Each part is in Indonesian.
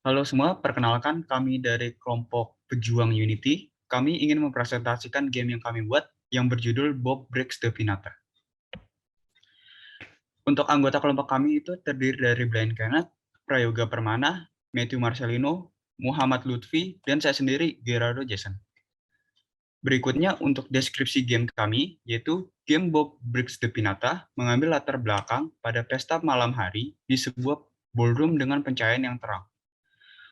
Halo semua, perkenalkan kami dari kelompok Pejuang Unity. Kami ingin mempresentasikan game yang kami buat yang berjudul Bob Breaks the Pinata. Untuk anggota kelompok kami itu terdiri dari Brian Kenneth, Prayoga Permana, Matthew Marcelino, Muhammad Lutfi, dan saya sendiri, Gerardo Jason. Berikutnya untuk deskripsi game kami, yaitu game Bob Breaks the Pinata mengambil latar belakang pada pesta malam hari di sebuah ballroom dengan pencahayaan yang terang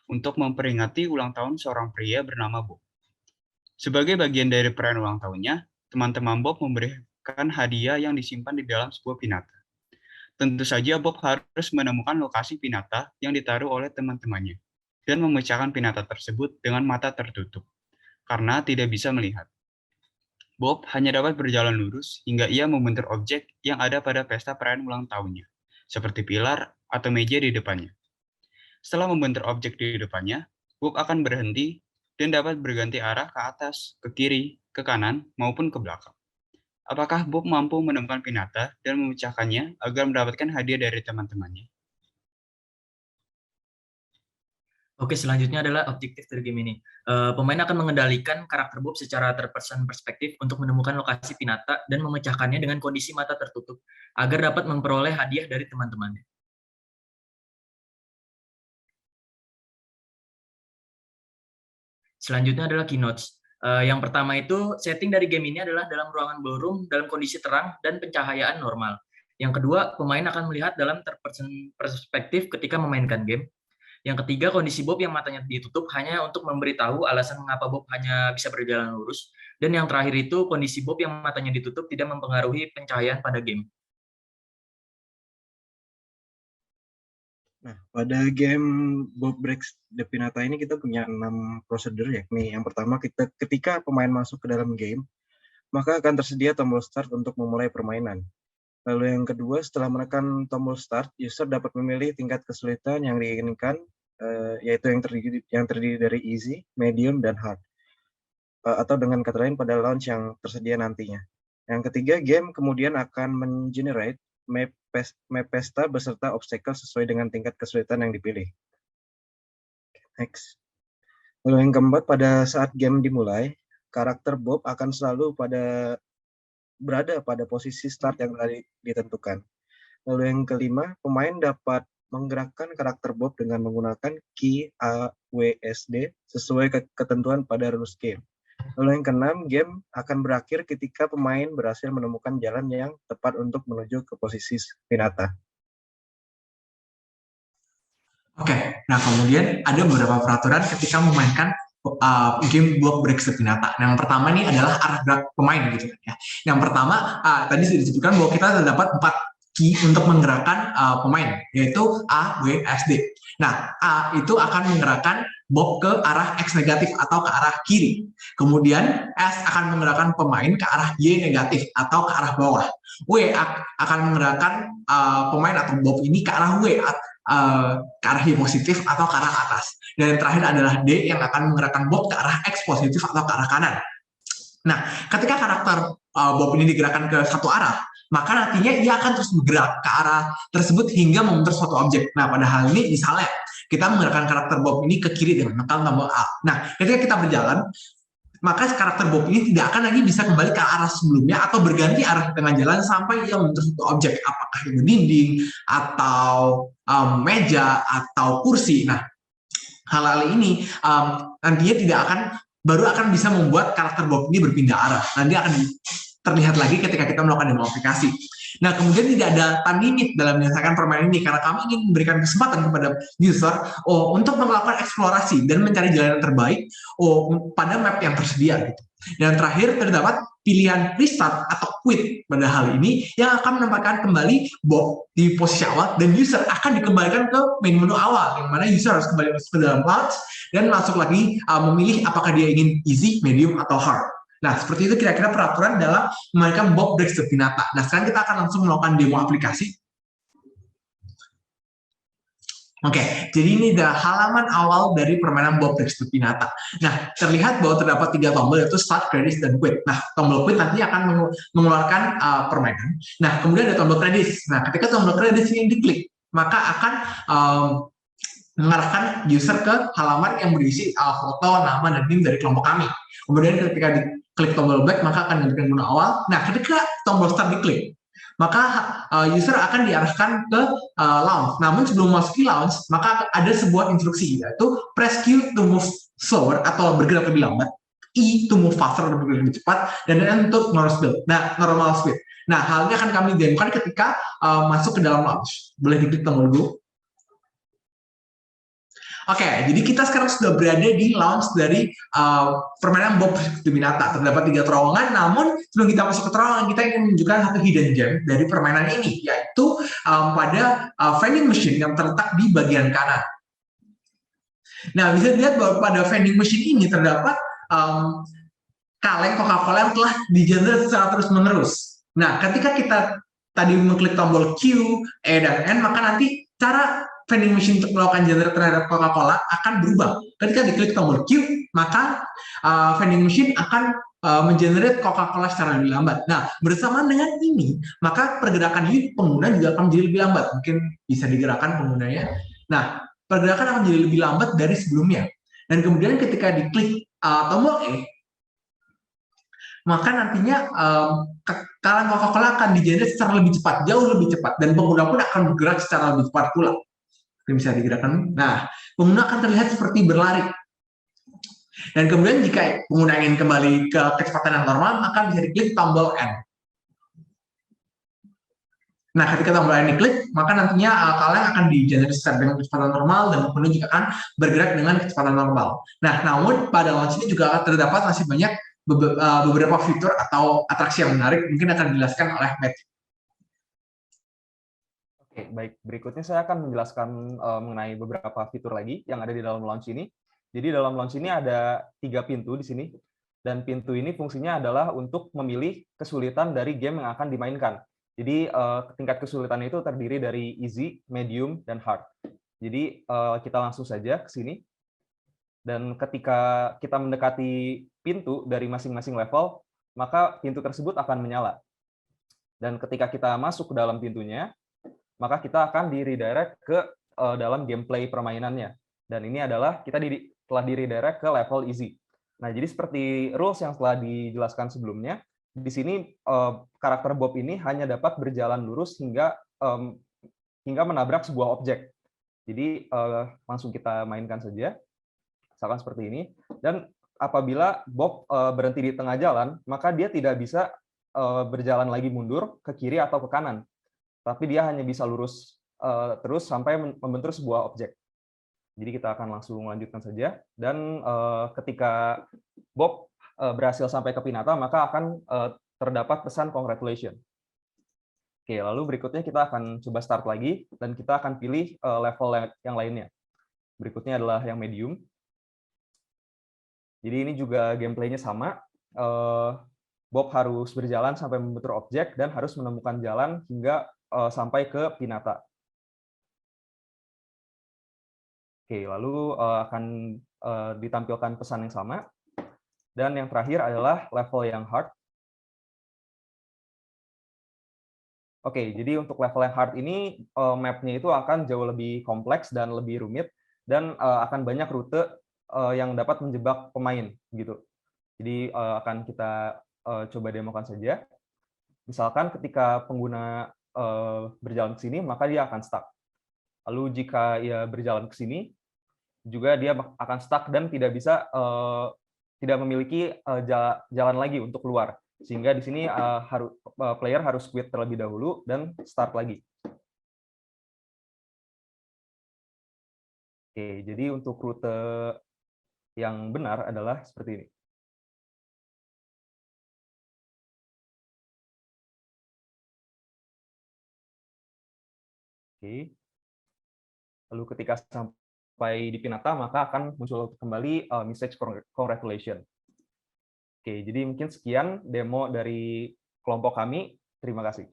untuk memperingati ulang tahun seorang pria bernama Bob. Sebagai bagian dari perayaan ulang tahunnya, teman-teman Bob memberikan hadiah yang disimpan di dalam sebuah pinata. Tentu saja Bob harus menemukan lokasi pinata yang ditaruh oleh teman-temannya dan memecahkan pinata tersebut dengan mata tertutup karena tidak bisa melihat. Bob hanya dapat berjalan lurus hingga ia membentur objek yang ada pada pesta perayaan ulang tahunnya, seperti pilar atau meja di depannya. Setelah membentur objek di depannya, Bob akan berhenti dan dapat berganti arah ke atas, ke kiri, ke kanan, maupun ke belakang. Apakah Bob mampu menemukan pinata dan memecahkannya agar mendapatkan hadiah dari teman-temannya? Oke, selanjutnya adalah objektif dari game ini. Pemain akan mengendalikan karakter Bob secara third person perspektif untuk menemukan lokasi pinata dan memecahkannya dengan kondisi mata tertutup agar dapat memperoleh hadiah dari teman-temannya. Selanjutnya adalah keynotes. Yang pertama itu setting dari game ini adalah dalam ruangan ballroom dalam kondisi terang dan pencahayaan normal. Yang kedua, pemain akan melihat dalam third person perspektif ketika memainkan game. Yang ketiga, kondisi Bob yang matanya ditutup hanya untuk memberitahu alasan mengapa Bob hanya bisa berjalan lurus. Dan yang terakhir itu, kondisi Bob yang matanya ditutup tidak mempengaruhi pencahayaan pada game. Nah, pada game Bob Breaks the Pinata ini kita punya 6 prosedur, yakni yang pertama ketika pemain masuk ke dalam game, maka akan tersedia tombol start untuk memulai permainan. Lalu yang kedua, setelah menekan tombol start, user dapat memilih tingkat kesulitan yang diinginkan, yaitu yang terdiri dari easy, medium, dan hard. Atau dengan kata lain pada launch yang tersedia nantinya. Yang ketiga, game kemudian akan mengenerate map pesta beserta obstacle sesuai dengan tingkat kesulitan yang dipilih. Next. Lalu yang keempat, pada saat game dimulai, karakter Bob akan selalu berada pada posisi start yang telah ditentukan. Lalu yang kelima, pemain dapat menggerakkan karakter Bob dengan menggunakan key AWSD sesuai ketentuan pada rules game. Lalu yang keenam, game akan berakhir ketika pemain berhasil menemukan jalan yang tepat untuk menuju ke posisi pinata. Oke, nah kemudian ada beberapa peraturan ketika memainkan game Bob Breaks the Pinata. Yang pertama ini adalah arah gerak pemain gitu ya. Yang pertama tadi sudah disebutkan bahwa kita terdapat 4 key untuk menggerakkan pemain, yaitu A, W, S, D. Nah, A itu akan menggerakkan Bob ke arah X negatif atau ke arah kiri. Kemudian S akan menggerakkan pemain ke arah Y negatif atau ke arah bawah. W akan menggerakkan pemain atau Bob ini ke arah W, ke arah Y positif atau ke arah atas. Dan yang terakhir adalah D yang akan menggerakkan Bob ke arah X positif atau ke arah kanan. Nah, ketika karakter Bob ini digerakkan ke satu arah, maka nantinya ia akan terus bergerak ke arah tersebut hingga membentur suatu objek. Nah, pada hal ini misalnya kita menggerakkan karakter Bob ini ke kiri dengan menekan tombol A. Nah, ketika kita berjalan, maka karakter Bob ini tidak akan lagi bisa kembali ke arah sebelumnya atau berganti arah dengan jalan sampai ia membentur suatu objek, apakah itu dinding atau meja atau kursi. Nah, hal-hal ini nantinya tidak akan baru bisa membuat karakter Bob ini berpindah arah. Nanti akan terlihat lagi ketika kita melakukan demo aplikasi. Nah, kemudian tidak ada time limit dalam menyelesaikan permainan ini karena kami ingin memberikan kesempatan kepada user untuk melakukan eksplorasi dan mencari jalan yang terbaik pada map yang tersedia gitu. Dan terakhir terdapat pilihan restart atau quit pada hal ini yang akan menempatkan kembali Bob di posisi awal dan user akan dikembalikan ke main menu awal yang mana user harus kembali ke dalam launch dan masuk lagi memilih apakah dia ingin easy, medium, atau hard. Nah, seperti itu kira-kira peraturan dalam memainkan Bob Breaks the Pinata. Nah, sekarang kita akan langsung melakukan demo aplikasi. Oke, jadi ini adalah halaman awal dari permainan Bob Breaks the Pinata. Nah, terlihat bahwa terdapat 3 tombol, yaitu Start, Credits, dan Quit. Nah, tombol Quit nanti akan mengeluarkan permainan. Nah, kemudian ada tombol Credits. Nah, ketika tombol Credits ini diklik, maka akan mengarahkan user ke halaman yang berisi foto, nama, dan NIM dari kelompok kami. Kemudian ketika diklik tombol back, maka akan memberikan menu awal. Nah, ketika tombol start diklik, maka user akan diarahkan ke launch. Namun sebelum masuki launch, maka ada sebuah instruksi, yaitu press Q to move slower atau bergerak lebih lambat, E to move faster atau bergerak lebih cepat, dan N untuk normal speed. Nah, hal ini akan kami demokan ketika masuk ke dalam launch. Boleh diklik tombol Go. Oke, jadi kita sekarang sudah berada di launch dari permainan Bob Deminata. Terdapat 3 terowongan, namun sebelum kita masuk ke terowongan, kita ingin menunjukkan satu hidden gem dari permainan ini, yaitu pada vending machine yang terletak di bagian kanan. Nah, bisa dilihat bahwa pada vending machine ini terdapat kaleng Coca-Cola yang telah di-generate secara terus-menerus. Nah, ketika kita tadi mengklik tombol Q, E, dan N, maka nanti cara vending machine untuk melakukan generate terhadap Coca-Cola akan berubah. Ketika diklik tombol Q, maka vending machine akan mengenerate Coca-Cola secara lebih lambat. Nah, bersamaan dengan ini, maka pergerakan ini pengguna juga akan menjadi lebih lambat. Mungkin bisa digerakkan penggunanya. Nah, pergerakan akan menjadi lebih lambat dari sebelumnya. Dan kemudian ketika diklik tombol E, maka nantinya kaleng Coca-Cola akan di-generate secara lebih cepat, jauh lebih cepat, dan pengguna pun akan bergerak secara lebih cepat pula. Bisa digerakkan. Nah, pengguna akan terlihat seperti berlari. Dan kemudian jika pengguna ingin kembali ke kecepatan yang normal, maka bisa diklik tombol N. Nah, ketika tombol N diklik, maka nantinya kaleng akan di-generate dengan kecepatan normal, dan pengguna juga akan bergerak dengan kecepatan normal. Nah, namun pada launch ini juga terdapat masih banyak beberapa fitur atau atraksi yang menarik, mungkin akan dijelaskan oleh Matt. Oke, baik. Berikutnya saya akan menjelaskan mengenai beberapa fitur lagi yang ada di dalam launch ini. Jadi dalam launch ini ada 3 pintu di sini, dan pintu ini fungsinya adalah untuk memilih kesulitan dari game yang akan dimainkan. Jadi tingkat kesulitan itu terdiri dari easy, medium, dan hard. Jadi kita langsung saja ke sini. Dan ketika kita mendekati pintu dari masing-masing level, maka pintu tersebut akan menyala. Dan ketika kita masuk ke dalam pintunya, maka kita akan di-redirect ke dalam gameplay permainannya. Dan ini adalah kita telah di-redirect ke level easy. Nah, jadi seperti rules yang telah dijelaskan sebelumnya, di sini karakter Bob ini hanya dapat berjalan lurus hingga menabrak sebuah objek. Jadi langsung kita mainkan saja, misalkan seperti ini. Dan apabila Bob berhenti di tengah jalan, maka dia tidak bisa berjalan lagi mundur ke kiri atau ke kanan, tapi dia hanya bisa lurus terus sampai membentur sebuah objek. Jadi kita akan langsung melanjutkan saja. Dan ketika Bob berhasil sampai ke Pinata, maka akan terdapat pesan congratulations. Oke, lalu berikutnya kita akan coba start lagi, dan kita akan pilih level yang lainnya. Berikutnya adalah yang medium. Jadi ini juga gameplaynya sama. Bob harus berjalan sampai membentur objek dan harus menemukan jalan hingga sampai ke Pinata. Oke, lalu akan ditampilkan pesan yang sama. Dan yang terakhir adalah level yang hard. Oke, jadi untuk level yang hard ini, map-nya itu akan jauh lebih kompleks dan lebih rumit, dan akan banyak rute yang dapat menjebak pemain, gitu. Jadi akan kita coba demokan saja. Misalkan ketika pengguna berjalan ke sini, maka dia akan stuck. Lalu jika ia berjalan ke sini, juga dia akan stuck dan tidak memiliki jalan lagi untuk keluar. Sehingga di sini player harus quit terlebih dahulu dan start lagi. Oke, jadi untuk rute yang benar adalah seperti ini. Oke. Lalu ketika sampai di Pinata, maka akan muncul kembali message congratulations. Oke, jadi mungkin sekian demo dari kelompok kami. Terima kasih.